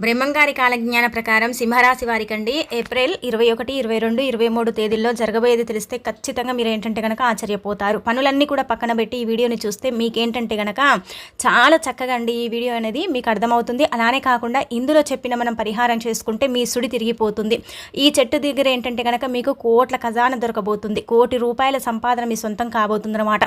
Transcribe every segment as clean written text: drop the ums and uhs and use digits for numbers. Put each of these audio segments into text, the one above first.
బ్రహ్మంగారి కాలజ్ఞాన ప్రకారం సింహరాశి వారికండి ఏప్రిల్ 21, 22, 23 తేదీల్లో జరగబోయేది తెలిస్తే ఖచ్చితంగా మీరు ఏంటంటే కనుక ఆశ్చర్యపోతారు. పనులన్నీ కూడా పక్కన పెట్టి ఈ వీడియోని చూస్తే మీకేంటంటే కనుక చాలా చక్కగా అండి ఈ వీడియో అనేది మీకు అర్థమవుతుంది. అలానే కాకుండా ఇందులో చెప్పిన మనం పరిహారం చేసుకుంటే మీ సుడి తిరిగిపోతుంది. ఈ చెట్టు దగ్గర ఏంటంటే కనుక మీకు కోట్ల ఖజానా దొరకబోతుంది. కోటి రూపాయల సంపాదన మీ సొంతం కాబోతుంది అనమాట.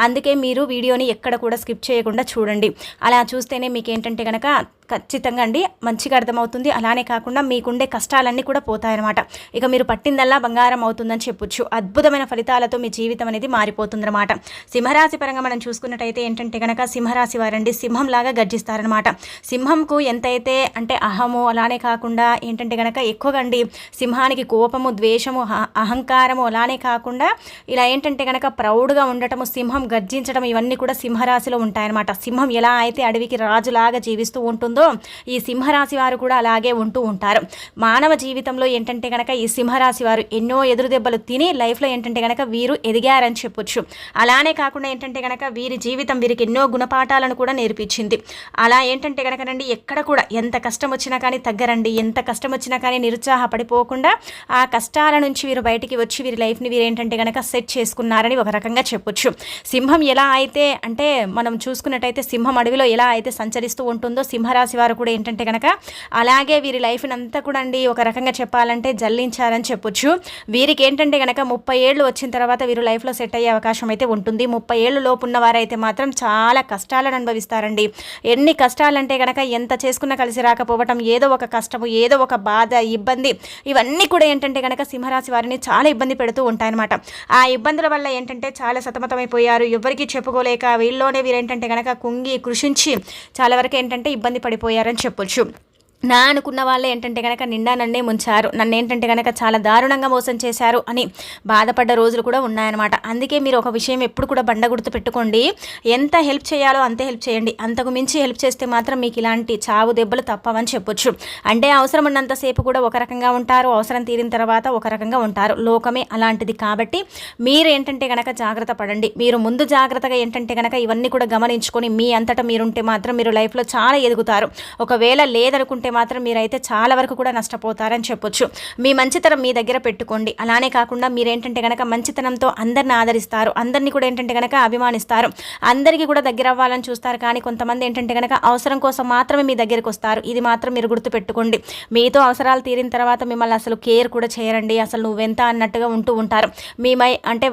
అందుకే మీరు వీడియోని ఎక్కడ కూడా స్కిప్ చేయకుండా చూడండి. అలా చూస్తేనే మీకు ఏంటంటే కనుక ఖచ్చితంగా అండి మంచిగా అర్థమవుతుంది. అలానే కాకుండా మీకుండే కష్టాలన్నీ కూడా పోతాయన్నమాట. ఇక మీరు పట్టిందల్లా బంగారం అవుతుందని చెప్పొచ్చు. అద్భుతమైన ఫలితాలతో మీ జీవితం అనేది మారిపోతుందన్నమాట. సింహరాశి పరంగా మనం చూసుకున్నట్టయితే ఏంటంటే కనుక సింహరాశి వారండి సింహంలాగా గర్జిస్తారనమాట. సింహంకు ఎంతైతే అంటే అహము, అలానే కాకుండా ఏంటంటే కనుక ఎక్కువగా అండి సింహానికి కోపము, ద్వేషము, అహంకారము, అలానే కాకుండా ఇలా ఏంటంటే కనుక ప్రౌడ్గా ఉండటము, సింహం గర్జించడం, ఇవన్నీ కూడా సింహరాశిలో ఉంటాయన్నమాట. సింహం ఎలా అయితే అడవికి రాజులాగా జీవిస్తూ ఉంటుందో ఈ సింహరాశి వారు కూడా అలాగే ఉంటూ ఉంటారు. మానవ జీవితంలో ఏంటంటే కనుక ఈ సింహరాశి వారు ఎన్నో ఎదురు దెబ్బలు తిని లైఫ్లో ఏంటంటే కనుక వీరు ఎదిగారని చెప్పొచ్చు. అలానే కాకుండా ఏంటంటే కనుక వీరి జీవితం వీరికి ఎన్నో గుణపాఠాలను కూడా నేర్పించింది. అలా ఏంటంటే కనుక రండి ఎక్కడ కూడా ఎంత కష్టం వచ్చినా కానీ తగ్గరండి. ఎంత కష్టం వచ్చినా కానీ నిరుత్సాహపడిపోకుండా ఆ కష్టాల నుంచి వీరు బయటికి వచ్చి వీరి లైఫ్ని వీరు ఏంటంటే కనుక సెట్ చేసుకున్నారని ఒక రకంగా చెప్పొచ్చు. సింహం ఎలా అయితే అంటే మనం చూసుకున్నట్టయితే సింహం అడవిలో ఎలా అయితే సంచరిస్తూ ఉంటుందో సింహరాశి వారు కూడా ఏంటంటే కనుక అలాగే వీరి లైఫ్ని అంతా కూడా అండి ఒక రకంగా చెప్పాలంటే జల్లించారని చెప్పొచ్చు. వీరికి ఏంటంటే కనుక 30 ఏళ్ళు వచ్చిన తర్వాత వీరు లైఫ్లో సెట్ అయ్యే అవకాశం అయితే ఉంటుంది. 30 ఏళ్ళు లోపు ఉన్నవారైతే మాత్రం చాలా కష్టాలను అనుభవిస్తారండి. ఎన్ని కష్టాలంటే కనుక ఎంత చేసుకున్నా కలిసి రాకపోవటం, ఏదో ఒక కష్టము, ఏదో ఒక బాధ, ఇబ్బంది, ఇవన్నీ కూడా ఏంటంటే కనుక సింహరాశి వారిని చాలా ఇబ్బంది పెడుతూ ఉంటాయన్నమాట. ఆ ఇబ్బందుల వల్ల ఏంటంటే చాలా సతమతమైపోయారు. ఎవరికి చెప్పుకోలేక వీళ్ళలోనే వీరేంటంటే కనుక కుంగి కృషించి చాలా వరకు ఏంటంటే ఇబ్బంది పడిపోయారని చెప్పొచ్చు. నా అనుకున్న వాళ్ళే ఏంటంటే కనుక నిండా నన్నే ముంచారు, నన్ను ఏంటంటే కనుక చాలా దారుణంగా మోసం చేశారు అని బాధపడ్డ రోజులు కూడా ఉన్నాయన్నమాట. అందుకే మీరు ఒక విషయం ఎప్పుడు కూడా బండ గుర్తు పెట్టుకోండి. ఎంత హెల్ప్ చేయాలో అంతే హెల్ప్ చేయండి. అంతకు మించి హెల్ప్ చేస్తే మాత్రం మీకు ఇలాంటి చావు దెబ్బలు తప్పవని చెప్పొచ్చు. అంటే అవసరం ఉన్నంతసేపు కూడా ఒక రకంగా ఉంటారు, అవసరం తీరిన తర్వాత ఒక రకంగా ఉంటారు. లోకమే అలాంటిది. కాబట్టి మీరు ఏంటంటే కనుక జాగ్రత్త పడండి. మీరు ముందు జాగ్రత్తగా ఏంటంటే కనుక ఇవన్నీ కూడా గమనించుకొని మీ అంతటా మీరుంటే మాత్రం మీరు లైఫ్లో చాలా ఎదుగుతారు. ఒకవేళ లేదనుకుంటే మాత్రం మీరైతే చాలా వరకు కూడా నష్టపోతారని చెప్పొచ్చు. మీ మంచితనం మీ దగ్గర పెట్టుకోండి. అలానే కాకుండా మీరేంటంటే కనుక మంచితనంతో అందరిని ఆదరిస్తారు, అందరినీ కూడా ఏంటంటే కనుక అభిమానిస్తారు, అందరికీ కూడా దగ్గర అవ్వాలని చూస్తారు. కానీ కొంతమంది ఏంటంటే కనుక అవసరం కోసం మాత్రమే మీ దగ్గరికి వస్తారు. ఇది మాత్రం మీరు గుర్తుపెట్టుకోండి. మీతో అవసరాలు తీరిన తర్వాత మిమ్మల్ని అసలు కేర్ కూడా చేయరండి. అసలు నువ్వెంత అన్నట్టుగా ఉంటూ ఉంటారు. మీ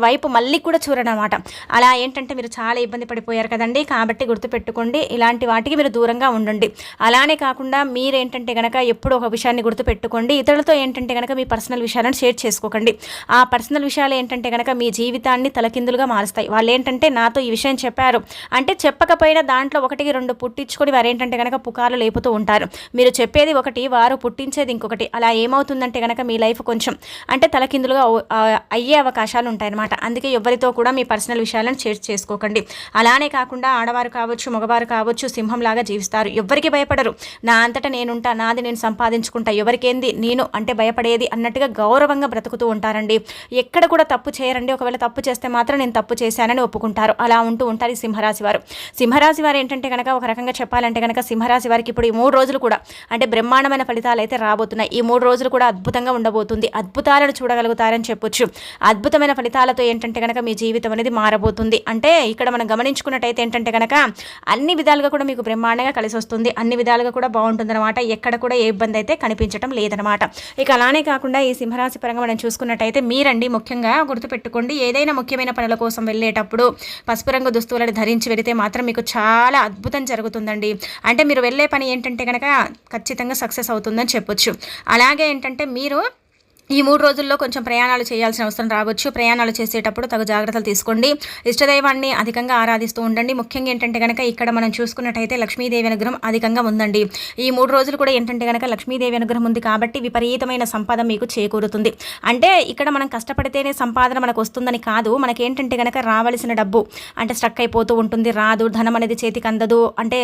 వైపు మళ్ళీ కూడా చూడనమాట. అలా ఏంటంటే మీరు చాలా ఇబ్బంది పడిపోయారు కదండి. కాబట్టి గుర్తుపెట్టుకోండి, ఇలాంటి వాటికి మీరు దూరంగా ఉండండి. అలానే కాకుండా ఏంటంటే కనుక ఎప్పుడు ఒక విషయాన్ని గుర్తుపెట్టుకోండి, ఇతరులతో ఏంటంటే కనుక మీ పర్సనల్ విషయాలను షేర్ చేసుకోకండి. ఆ పర్సనల్ విషయాలు ఏంటంటే కనుక మీ జీవితాన్ని తలకిందులుగా మారుస్తాయి. వాళ్ళు ఏంటంటే నాతో ఈ విషయం చెప్పారు అంటే చెప్పకపోయినా దాంట్లో 1-2 పుట్టించుకొని వారు ఏంటంటే కనుక పుకార్లు లేపుతూ ఉంటారు. మీరు చెప్పేది ఒకటి, వారు పుట్టించేది ఇంకొకటి. అలా ఏమవుతుందంటే కనుక మీ లైఫ్ కొంచెం అంటే తలకిందులుగా అయ్యే అవకాశాలు ఉంటాయన్నమాట. అందుకే ఎవరితో కూడా మీ పర్సనల్ విషయాలను షేర్ చేసుకోకండి. అలానే కాకుండా ఆడవారు కావచ్చు, మగవారు కావచ్చు సింహంలాగా జీవిస్తారు. ఎవరికి భయపడరు. నా అంతటా నేనుంటా, నాది నేను సంపాదించుకుంటా, ఎవరికేంది నేను అంటే భయపడేది అన్నట్టుగా గౌరవంగా బ్రతుకుతూ ఉంటారండి. ఎక్కడ కూడా తప్పు చేయరండి. ఒకవేళ తప్పు చేస్తే మాత్రం నేను తప్పు చేశానని ఒప్పుకుంటారు. అలా ఉంటూ ఉంటారు ఈ సింహరాశి వారు. సింహరాశి వారు ఏంటంటే కనుక ఒక రకంగా చెప్పాలంటే కనుక సింహరాశి వారికి ఇప్పుడు ఈ 3 రోజులు కూడా అంటే బ్రహ్మాండమైన ఫలితాలు అయితే రాబోతున్నాయి. ఈ 3 రోజులు కూడా అద్భుతంగా ఉండబోతుంది. అద్భుతాలను చూడగలుగుతారని చెప్పొచ్చు. అద్భుతమైన ఫలితాలతో ఏంటంటే కనుక మీ జీవితం అనేది మారబోతుంది. అంటే ఇక్కడ మనం గమనించుకున్నట్టయితే ఏంటంటే కనుక అన్ని విధాలుగా కూడా మీకు బ్రహ్మాండంగా కలిసి వస్తుంది. అన్ని విధాలుగా కూడా బాగుంటుందన్నమాట. ఎక్కడ కూడా ఏ ఇబ్బంది అయితే కనిపించడం లేదనమాట. ఇక అలానే కాకుండా ఈ సింహరాశి పరంగా మనం చూసుకున్నట్టయితే మీరండి ముఖ్యంగా గుర్తుపెట్టుకోండి, ఏదైనా ముఖ్యమైన పనుల కోసం వెళ్ళేటప్పుడు పసుపు రంగు దుస్తువులను ధరించి వెళితే మాత్రం మీకు చాలా అద్భుతం జరుగుతుందండి. అంటే మీరు వెళ్ళే పని ఏంటంటే కనుక ఖచ్చితంగా సక్సెస్ అవుతుందని చెప్పొచ్చు. అలాగే ఏంటంటే మీరు ఈ 3 రోజుల్లో కొంచెం ప్రయాణాలు చేయాల్సిన అవసరం రావచ్చు. ప్రయాణాలు చేసేటప్పుడు తగు జాగ్రత్తలు తీసుకోండి. ఇష్టదైవాన్ని అధికంగా ఆరాధిస్తూ ఉండండి. ముఖ్యంగా ఏంటంటే కనుక ఇక్కడ మనం చూసుకున్నట్టయితే లక్ష్మీదేవి అనుగ్రహం అధికంగా ఉందండి. ఈ 3 రోజులు కూడా ఏంటంటే కనుక లక్ష్మీదేవి అనుగ్రహం ఉంది కాబట్టి విపరీతమైన సంపద మీకు చేకూరుతుంది. అంటే ఇక్కడ మనం కష్టపడితేనే సంపాదన మనకు వస్తుందని కాదు. మనకేంటంటే కనుక రావాల్సిన డబ్బు అంటే స్ట్రక్ అయిపోతూ ఉంటుంది, రాదు, ధనం అనేది చేతికి అందదు. అంటే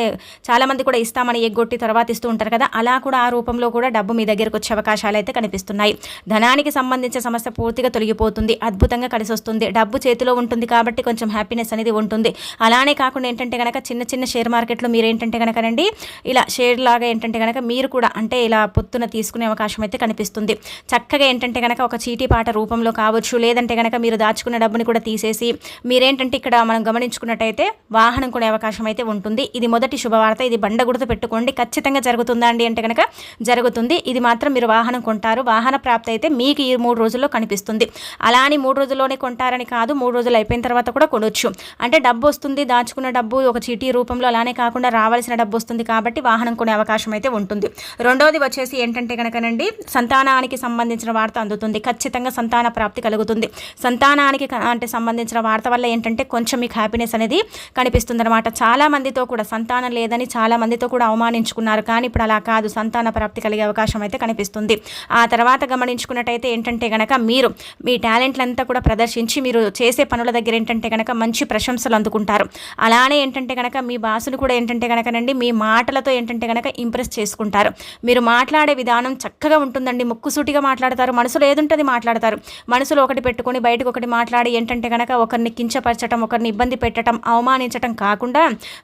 చాలామంది కూడా ఇస్తామని ఎగ్గొట్టి తర్వాత ఇస్తూ ఉంటారు కదా, అలా కూడా ఆ రూపంలో కూడా డబ్బు మీ దగ్గరకు వచ్చే అవకాశాలు అయితే కనిపిస్తున్నాయి. ధనానికి సంబంధించిన సమస్య పూర్తిగా తొలగిపోతుంది, అద్భుతంగా కలిసి వస్తుంది. డబ్బు చేతిలో ఉంటుంది కాబట్టి కొంచెం హ్యాపీనెస్ అనేది ఉంటుంది. అలానే కాకుండా ఏంటంటే కనుక చిన్న చిన్న షేర్ మార్కెట్లో మీరు ఏంటంటే కనుకనండి ఇలా షేర్ లాగా ఏంటంటే కనుక మీరు కూడా అంటే ఇలా పొత్తున తీసుకునే అవకాశం అయితే కనిపిస్తుంది. చక్కగా ఏంటంటే కనుక ఒక చీటీ పాట రూపంలో కావచ్చు, లేదంటే కనుక మీరు దాచుకున్న డబ్బుని కూడా తీసేసి మీరేంటంటే ఇక్కడ మనం గమనించుకున్నట్టయితే వాహనం కొనే అవకాశం అయితే ఉంటుంది. ఇది మొదటి శుభవార్త. ఇది బండ గుర్తు పెట్టుకోండి. ఖచ్చితంగా జరుగుతుందా అండి అంటే కనుక జరుగుతుంది. ఇది మాత్రం మీరు వాహనం కొంటారు. వాహన ప్రాప్తి అయితే మీకు ఈ 3 రోజుల్లో కనిపిస్తుంది. అలా అని 3 రోజుల్లోనే కొంటారని కాదు, 3 రోజులు అయిపోయిన తర్వాత కూడా కొనొచ్చు. అంటే డబ్బు వస్తుంది, దాచుకున్న డబ్బు ఒక చీటీ రూపంలో, అలానే కాకుండా రావాల్సిన డబ్బు వస్తుంది కాబట్టి వాహనం కొనే అవకాశం అయితే ఉంటుంది. రెండోది వచ్చేసి ఏంటంటే కనుకనండి సంతానానికి సంబంధించిన వార్త అందుతుంది. ఖచ్చితంగా సంతాన ప్రాప్తి కలుగుతుంది. సంతానానికి అంటే సంబంధించిన వార్త వల్ల ఏంటంటే కొంచెం మీకు హ్యాపీనెస్ అనేది కనిపిస్తుంది అనమాట. చాలా మందితో కూడా సంతానం లేదని చాలా మందితో కూడా అవమానించుకున్నారు, కానీ ఇప్పుడు అలా కాదు, సంతాన ప్రాప్తి కలిగే అవకాశం అయితే కనిపిస్తుంది. ఆ తర్వాత గమనించుకున్నట్టయితే ఏంటంటే కనుక మీరు మీ టాలెంట్లంతా కూడా ప్రదర్శించి మీరు చేసే పనుల దగ్గర ఏంటంటే కనుక మంచి ప్రశంసలు అందుకుంటారు. అలానే ఏంటంటే కనుక మీ బాసులు కూడా ఏంటంటే కనుకనండి మీ మాటలతో ఏంటంటే కనుక ఇంప్రెస్ చేసుకుంటారు. మీరు మాట్లాడే విధానం చక్కగా ఉంటుందండి. ముక్కుసూటిగా మాట్లాడతారు, మనసులో ఏదుంటుంది మాట్లాడతారు. మనసులో ఒకటి పెట్టుకొని బయటకు ఒకటి మాట్లాడి ఏంటంటే కనుక ఒకరిని కించపరచడం, ఒకరిని ఇబ్బంది పెట్టడం, అవమానించడం కాకుండా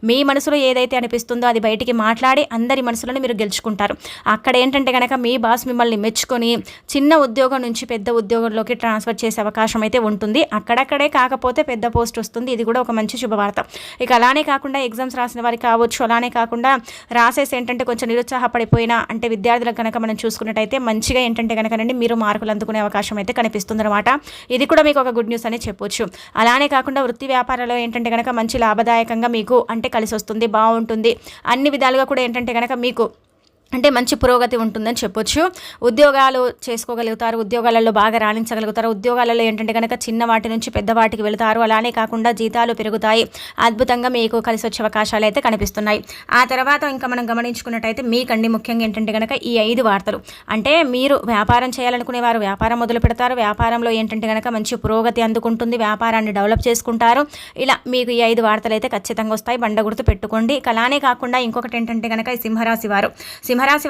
మీ మనసులో ఏదైతే అనిపిస్తుందో అది బయటికి మాట్లాడి అందరి మనసులను మీరు గెలుచుకుంటారు. అక్కడ ఏంటంటే కనుక మీ బాస్ మిమ్మల్ని మెచ్చుకొని చిన్న ఉద్యోగం నుంచి పెద్ద ఉద్యోగంలోకి ట్రాన్స్ఫర్ చేసే అవకాశం అయితే ఉంటుంది. అక్కడక్కడే కాకపోతే పెద్ద పోస్ట్ వస్తుంది. ఇది కూడా ఒక మంచి శుభవార్త. ఇక అలానే కాకుండా ఎగ్జామ్స్ రాసిన వారికి కావచ్చు, అలానే కాకుండా రాసేసి ఏంటంటే కొంచెం నిరుత్సాహపడిపోయినా అంటే విద్యార్థులకు కనుక మనం చూసుకున్నట్టయితే మంచిగా ఏంటంటే కనుకనండి మీరు మార్కులు అందుకునే అవకాశం అయితే కనిపిస్తుంది అనమాట. ఇది కూడా మీకు ఒక గుడ్ న్యూస్ అని చెప్పొచ్చు. అలానే కాకుండా వృత్తి వ్యాపారాల్లో ఏంటంటే కనుక మంచి లాభదాయకంగా మీకు అంటే కలిసి వస్తుంది, బాగుంటుంది. అన్ని విధాలుగా కూడా ఏంటంటే కనుక మీకు అంటే మంచి పురోగతి ఉంటుందని చెప్పొచ్చు. ఉద్యోగాలు చేసుకోగలుగుతారు, ఉద్యోగాలలో బాగా రాణించగలుగుతారు. ఉద్యోగాలలో ఏంటంటే కనుక చిన్న వాటి నుంచి పెద్ద వాటికి వెళతారు. అలానే కాకుండా జీతాలు పెరుగుతాయి. అద్భుతంగా మీకు కలిసి వచ్చే అవకాశాలు అయితే కనిపిస్తున్నాయి. ఆ తర్వాత ఇంకా మనం గమనించుకున్నట్టయితే మీకండి ముఖ్యంగా ఏంటంటే కనుక ఈ 5 వార్తలు అంటే మీరు వ్యాపారం చేయాలనుకునే వారు వ్యాపారం మొదలు పెడతారు. వ్యాపారంలో ఏంటంటే కనుక మంచి పురోగతి అందుకుంటుంది. వ్యాపారాన్ని డెవలప్ చేసుకుంటారు. ఇలా మీకు ఈ 5 వార్తలు అయితే ఖచ్చితంగా వస్తాయి. బండ గుర్తు పెట్టుకోండి. అలానే కాకుండా ఇంకొకటి ఏంటంటే కనుక ఈ సింహరాశి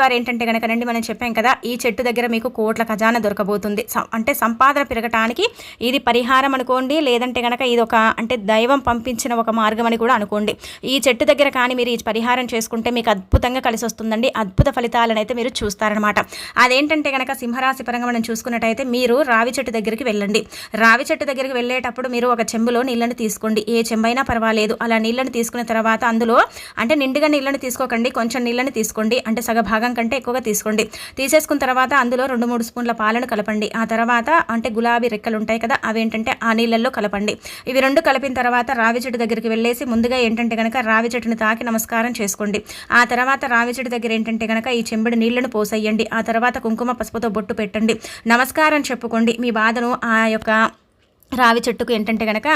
వారు ఏంటంటే కనుక రండి మనం చెప్పాం కదా, ఈ చెట్టు దగ్గర మీకు కోట్ల ఖజానా దొరకబోతుంది. అంటే సంపాదన పెరగటానికి ఇది పరిహారం అనుకోండి, లేదంటే కనుక ఇది ఒక అంటే దైవం పంపించిన ఒక మార్గం అని కూడా అనుకోండి. ఈ చెట్టు దగ్గర కానీ మీరు ఈ పరిహారం చేసుకుంటే మీకు అద్భుతంగా కలిసి వస్తుందండి. అద్భుత ఫలితాలను అయితే మీరు చూస్తారనమాట. అదేంటంటే కనుక సింహరాశి పరంగా మనం చూసుకున్నట్టయితే మీరు రావి చెట్టు దగ్గరికి వెళ్ళండి. రావి చెట్టు దగ్గరికి వెళ్ళేటప్పుడు మీరు ఒక చెంబులో నీళ్ళని తీసుకోండి. ఏ చెంబైనా పర్వాలేదు. అలా నీళ్ళని తీసుకున్న తర్వాత అందులో అంటే నిండుగా నీళ్ళని తీసుకోకండి, కొంచెం నీళ్ళని తీసుకోండి. అంటే సగ భాగం కంటే ఎక్కువగా తీసుకోండి. తీసేసుకున్న తర్వాత అందులో 2-3 స్పూన్ల పాలను కలపండి. ఆ తర్వాత అంటే గులాబీ రెక్కలు ఉంటాయి కదా, అవేంటంటే ఆ నీళ్ళల్లో కలపండి. ఇవి 2 కలిపిన తర్వాత రావి చెట్టు దగ్గరికి వెళ్ళేసి ముందుగా ఏంటంటే కనుక రావి చెట్టుని తాకి నమస్కారం చేసుకోండి. ఆ తర్వాత రావి చెట్టు దగ్గర ఏంటంటే కనుక ఈ చెంబడి నీళ్లను పోసేయండి. ఆ తర్వాత కుంకుమ పసుపుతో బొట్టు పెట్టండి. నమస్కారం చెప్పుకోండి. మీ బాధను ఆ యొక్క రావి చెట్టుకు ఏంటంటే కనుక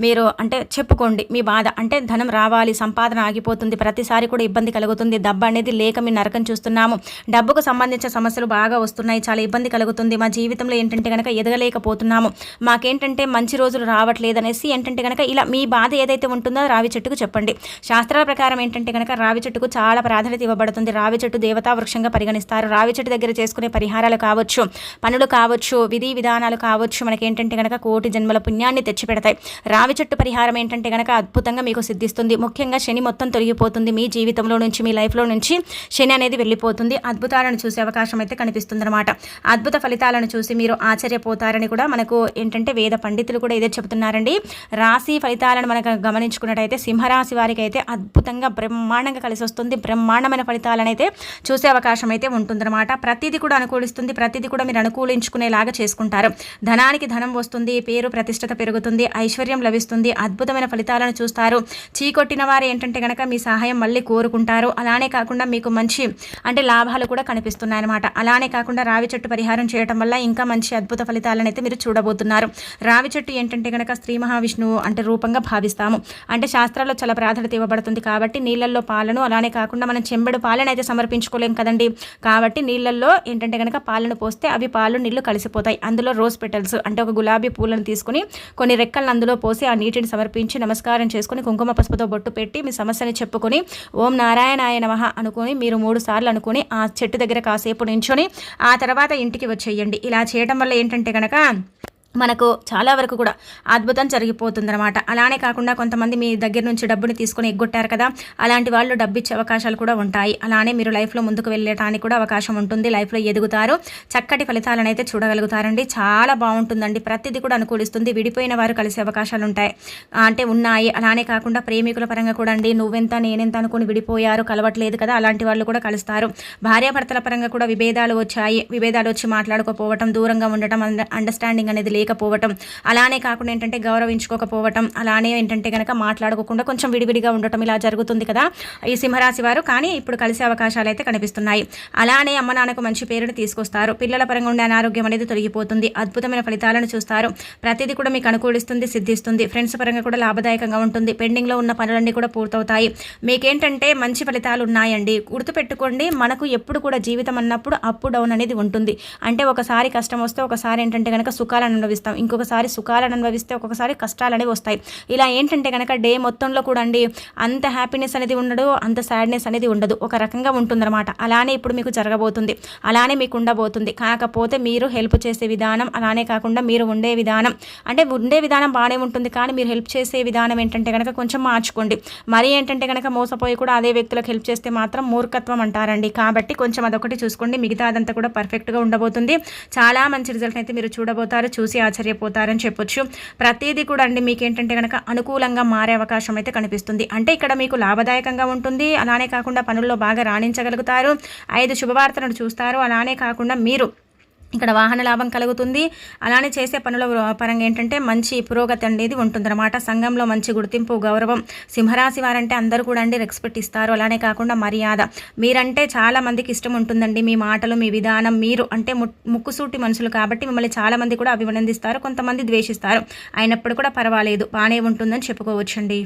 మీరు అంటే చెప్పుకోండి మీ బాధ. అంటే ధనం రావాలి, సంపాదన ఆగిపోతుంది, ప్రతిసారి కూడా ఇబ్బంది కలుగుతుంది, డబ్బు అనేది లేక మీ నరకం చూస్తున్నాము, డబ్బుకు సంబంధించిన సమస్యలు బాగా వస్తున్నాయి, చాలా ఇబ్బంది కలుగుతుంది, మా జీవితంలో ఏంటంటే కనుక ఎదగలేకపోతున్నాము, మాకేంటంటే మంచి రోజులు రావట్లేదు అనేసి ఏంటంటే కనుక ఇలా మీ బాధ ఏదైతే ఉంటుందో రావి చెట్టుకు చెప్పండి. శాస్త్రాల ప్రకారం ఏంటంటే కనుక రావి చెట్టుకు చాలా ప్రాధాన్యత ఇవ్వబడుతుంది. రావి చెట్టు దేవతా వృక్షంగా పరిగణిస్తారు. రావి చెట్టు దగ్గర చేసుకునే పరిహారాలు కావచ్చు, పనులు కావచ్చు, విధి విధానాలు కావచ్చు, మనకి ఏంటంటే కనుక కోటి జన్మల పుణ్యాన్ని తెచ్చిపెడతాయి. రావి చెట్టు పరిహారం ఏంటంటే కనుక అద్భుతంగా మీకు సిద్ధిస్తుంది. ముఖ్యంగా శని మొత్తం తొలగిపోతుంది. మీ జీవితంలో నుంచి మీ లైఫ్లో నుంచి శని అనేది వెళ్ళిపోతుంది. అద్భుతాలను చూసే అవకాశం అయితే కనిపిస్తుంది అనమాట. అద్భుత ఫలితాలను చూసి మీరు ఆశ్చర్యపోతారని కూడా మనకు ఏంటంటే వేద పండితులు కూడా ఇదే చెబుతున్నారండి. రాశి ఫలితాలను మనకు గమనించుకున్నట్టయితే సింహరాశి వారికి అయితే అద్భుతంగా బ్రహ్మాండంగా కలిసి వస్తుంది. బ్రహ్మాండమైన ఫలితాలను అయితే చూసే అవకాశం అయితే ఉంటుందన్నమాట. ప్రతిదీ కూడా అనుకూలిస్తుంది. ప్రతిదీ కూడా మీరు అనుకూలించుకునేలాగా చేసుకుంటారు. ధనానికి ధనం వస్తుంది, పేరు ప్రతిష్టత పెరుగుతుంది, ఐశ్వర్యం లభిస్తుంది, అద్భుతమైన ఫలితాలను చూస్తారు. చీకొట్టిన వారు ఏంటంటే కనుక మీ సహాయం మళ్ళీ కోరుకుంటారు. అలానే కాకుండా మీకు మంచి అంటే లాభాలు కూడా కనిపిస్తున్నాయి అనమాట. అలానే కాకుండా రావి చెట్టు పరిహారం చేయడం వల్ల ఇంకా మంచి అద్భుత ఫలితాలను అయితే మీరు చూడబోతున్నారు. రావి చెట్టు ఏంటంటే కనుక శ్రీ మహావిష్ణువు అంటే రూపంగా భావిస్తాము. అంటే శాస్త్రాల్లో చాలా ప్రాధాన్యత ఇవ్వబడుతుంది కాబట్టి నీళ్ళల్లో పాలను, అలానే కాకుండా మనం చెంబెడు పాలను అయితే సమర్పించుకోలేం కదండి. కాబట్టి నీళ్ళల్లో ఏంటంటే కనుక పాలను పోస్తే అవి పాలు నీళ్లు కలిసిపోతాయి. అందులో రోజ్ పెటల్స్ అంటే ఒక గులాబీ పూలను తీసుకుని కొన్ని రెక్కలను అందులో పోసి ఆ నీటిని సమర్పించి నమస్కారం చేసుకుని కుంకుమ పసుపుతో బొట్టు పెట్టి మీ సమస్యని చెప్పుకొని ఓం నారాయణాయ నమః అనుకుని మీరు 3 సార్లు అనుకుని ఆ చెట్టు దగ్గర కాసేపు నించొని ఆ తర్వాత ఇంటికి వచ్చేయండి. ఇలా చేయడం వల్ల ఏంటంటే కనుక మనకు చాలా వరకు కూడా అద్భుతం జరిగిపోతుందన్నమాట. అలానే కాకుండా కొంతమంది మీ దగ్గర నుంచి డబ్బుని తీసుకొని ఎగ్గొట్టారు కదా, అలాంటి వాళ్ళు డబ్బు ఇచ్చే అవకాశాలు కూడా ఉంటాయి. అలానే మీరు లైఫ్లో ముందుకు వెళ్ళటానికి కూడా అవకాశం ఉంటుంది. లైఫ్లో ఎదుగుతారు, చక్కటి ఫలితాలను అయితే చూడగలుగుతారండి. చాలా బాగుంటుందండి. ప్రతిదీ కూడా అనుకూలిస్తుంది. విడిపోయిన వారు కలిసే అవకాశాలు ఉంటాయి అంటే ఉన్నాయి. అలానే కాకుండా ప్రేమికుల పరంగా కూడా అండి, నువ్వెంత నేనెంత అనుకుని విడిపోయారు, కలవట్లేదు కదా, అలాంటి వాళ్ళు కూడా కలుస్తారు. భార్యాభర్తల పరంగా కూడా విభేదాలు వచ్చి మాట్లాడుకోపోవటం, దూరంగా ఉండటం, అండర్స్టాండింగ్ అనేది లేకపోవటం, అలానే కాకుండా ఏంటంటే గౌరవించుకోకపోవటం, అలానే ఏంటంటే కనుక మాట్లాడుకోకుండా కొంచెం విడివిడిగా ఉండటం, ఇలా జరుగుతుంది కదా ఈ సింహరాశి వారు. కానీ ఇప్పుడు కలిసే అవకాశాలు అయితే కనిపిస్తున్నాయి. అలానే అమ్మ నాన్నకు మంచి పేరుని తీసుకొస్తారు. పిల్లల పరంగా ఉండే అనారోగ్యం అనేది తొలగిపోతుంది. అద్భుతమైన ఫలితాలను చూస్తారు. ప్రతిదీ కూడా మీకు అనుకూలిస్తుంది, సిద్ధిస్తుంది. ఫ్రెండ్స్ పరంగా కూడా లాభదాయకంగా ఉంటుంది. పెండింగ్లో ఉన్న పనులన్నీ కూడా పూర్తవుతాయి. మీకేంటంటే మంచి ఫలితాలు ఉన్నాయండి. గుర్తుపెట్టుకోండి, మనకు ఎప్పుడు కూడా జీవితం అన్నప్పుడు అప్ డౌన్ అనేది ఉంటుంది. అంటే ఒకసారి కష్టం వస్తే ఒకసారి ఏంటంటే కనుక సుఖాలను అనుభవిస్తాం, ఇంకొకసారి సుఖాలను అనుభవిస్తే ఒక్కొక్కసారి కష్టాలు అనేవి వస్తాయి. ఇలా ఏంటంటే కనుక డే మొత్తంలో కూడా అండి అంత హ్యాపీనెస్ అనేది ఉండదు, అంత సాడ్నెస్ అనేది ఉండదు, ఒక రకంగా ఉంటుందన్నమాట. అలానే ఇప్పుడు మీకు జరగబోతుంది, అలానే మీకు ఉండబోతుంది. కాకపోతే మీరు హెల్ప్ చేసే విధానం, అలానే కాకుండా మీరు ఉండే విధానం, అంటే ఉండే విధానం బాగానే ఉంటుంది, కానీ మీరు హెల్ప్ చేసే విధానం ఏంటంటే కనుక కొంచెం మార్చుకోండి. మరి ఏంటంటే కనుక మోసపోయి కూడా అదే వ్యక్తులకు హెల్ప్ చేస్తే మాత్రం మూర్ఖత్వం అంటారండి. కాబట్టి కొంచెం అదొకటి చూసుకోండి. మిగతా అదంతా కూడా పర్ఫెక్ట్గా ఉండబోతుంది. చాలా మంచి రిజల్ట్ అయితే మీరు చూడబోతారు, చూసి ఆశ్చర్యపోతారని చెప్పొచ్చు. ప్రతిదీ కూడా అండి మీకు ఏంటంటే కనుక అనుకూలంగా మారే అవకాశం అయితే కనిపిస్తుంది. అంటే ఇక్కడ మీకు లాభదాయకంగా ఉంటుంది. అలానే కాకుండా పనుల్లో బాగా రాణించగలుగుతారు. 5 శుభవార్తలను చూస్తారు. అలానే కాకుండా మీరు ఇక్కడ వాహన లాభం కలుగుతుంది. అలానే చేసే పనుల పరంగా ఏంటంటే మంచి పురోగతి అనేది ఉంటుందన్నమాట. సంఘంలో మంచి గుర్తింపు, గౌరవం. సింహరాశి వారంటే అందరూ కూడా అండి రెస్పెక్ట్ ఇస్తారు. అలానే కాకుండా మర్యాద, మీరంటే చాలా మందికి ఇష్టం ఉంటుందండి. మీ మాటలు, మీ విధానం, మీరు అంటే ముక్కుసూటి మనుషులు కాబట్టి మిమ్మల్ని చాలా మంది కూడా అభినందిస్తారు, కొంతమంది ద్వేషిస్తారు. అయినప్పుడు కూడా పర్వాలేదు, బాగానే ఉంటుందని చెప్పుకోవచ్చండి.